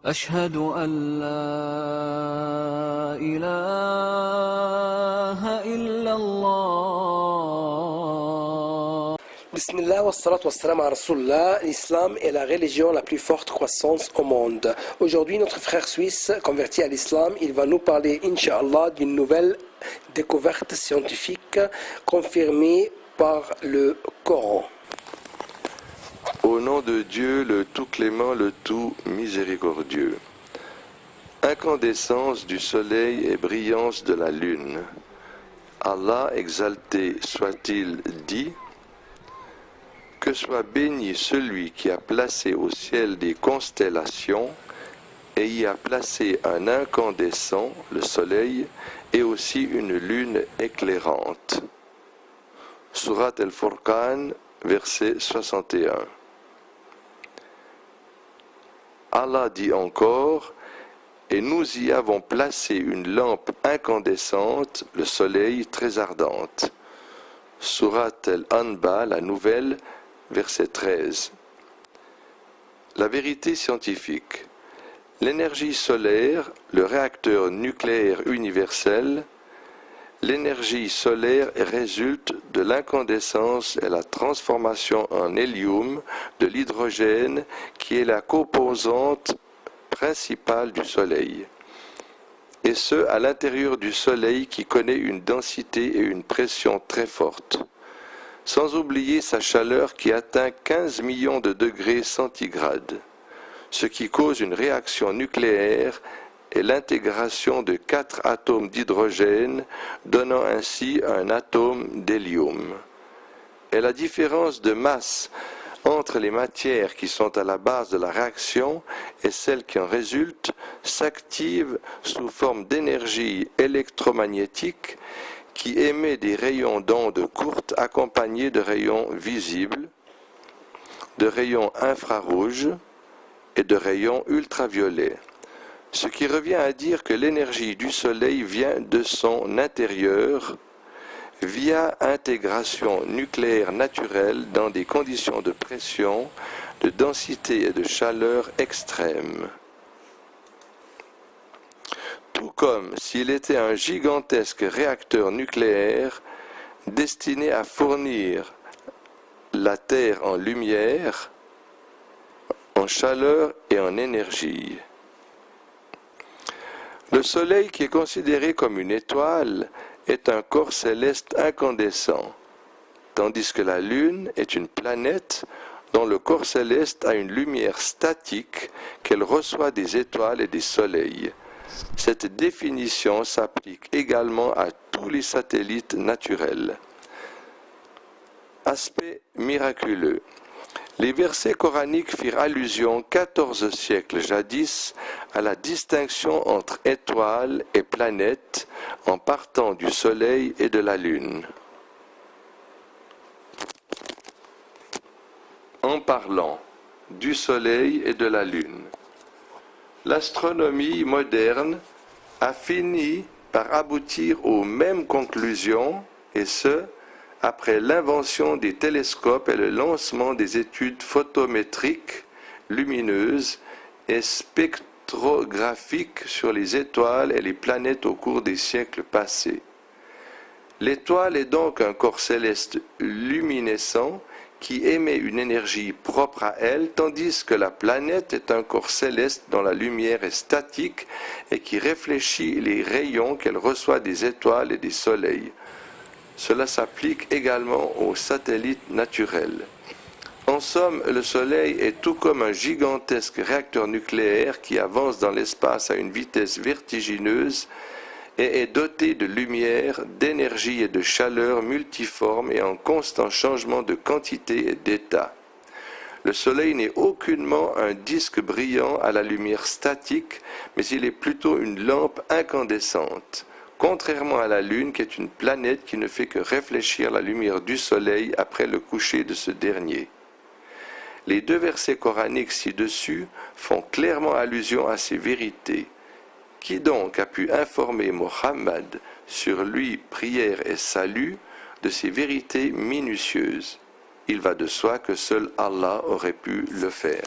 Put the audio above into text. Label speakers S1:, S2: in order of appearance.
S1: أشهد أن لا إله إلا الله.
S2: Bismillah wa salatu wa salam à Rasulullah. L'islam est la religion la plus forte croissance au monde. Aujourd'hui, notre frère suisse converti à l'islam, il va nous parler, Inch'Allah, d'une nouvelle découverte scientifique confirmée par le Coran.
S3: Au nom de Dieu, le tout clément, le tout miséricordieux. Incandescence du soleil et brillance de la lune. Allah, exalté soit-il, dit: que soit béni celui qui a placé au ciel des constellations et y a placé un incandescent, le soleil, et aussi une lune éclairante. Surat al-Furqan, verset 61. Allah dit encore: et nous y avons placé une lampe incandescente, le soleil, très ardente. Surat al-Anba, la nouvelle, verset 13. La vérité scientifique. L'énergie solaire, le réacteur nucléaire universel, l'énergie solaire résulte de l'incandescence et la transformation en hélium de l'hydrogène qui est la composante principale du Soleil. Et ce, à l'intérieur du Soleil qui connaît une densité et une pression très fortes. Sans oublier sa chaleur qui atteint 15 millions de degrés centigrades, ce qui cause une réaction nucléaire et l'intégration de 4 atomes d'hydrogène, donnant ainsi un atome d'hélium. Et la différence de masse entre les matières qui sont à la base de la réaction et celles qui en résultent s'active sous forme d'énergie électromagnétique qui émet des rayons d'ondes courtes accompagnés de rayons visibles, de rayons infrarouges et de rayons ultraviolets. Ce qui revient à dire que l'énergie du Soleil vient de son intérieur via intégration nucléaire naturelle dans des conditions de pression, de densité et de chaleur extrêmes. Tout comme s'il était un gigantesque réacteur nucléaire destiné à fournir la Terre en lumière, en chaleur et en énergie. Le Soleil, qui est considéré comme une étoile, est un corps céleste incandescent, tandis que la Lune est une planète dont le corps céleste a une lumière statique qu'elle reçoit des étoiles et des soleils. Cette définition s'applique également à tous les satellites naturels. Aspect miraculeux. Les versets coraniques firent allusion 14 siècles jadis à la distinction entre étoiles et planètes en partant du soleil et de la lune. En parlant du soleil et de la lune, l'astronomie moderne a fini par aboutir aux mêmes conclusions, et ce, après l'invention des télescopes et le lancement des études photométriques, lumineuses et spectrographiques sur les étoiles et les planètes au cours des siècles passés. L'étoile est donc un corps céleste luminescent qui émet une énergie propre à elle, tandis que la planète est un corps céleste dont la lumière est statique et qui réfléchit les rayons qu'elle reçoit des étoiles et des soleils. Cela s'applique également aux satellites naturels. En somme, le Soleil est tout comme un gigantesque réacteur nucléaire qui avance dans l'espace à une vitesse vertigineuse et est doté de lumière, d'énergie et de chaleur multiformes et en constant changement de quantité et d'état. Le Soleil n'est aucunement un disque brillant à la lumière statique, mais il est plutôt une lampe incandescente. Contrairement à la Lune, qui est une planète qui ne fait que réfléchir la lumière du Soleil après le coucher de ce dernier. Les deux versets coraniques ci-dessus font clairement allusion à ces vérités. Qui donc a pu informer Mohammed, sur lui prière et salut, de ces vérités minutieuses? Il va de soi que seul Allah aurait pu le faire.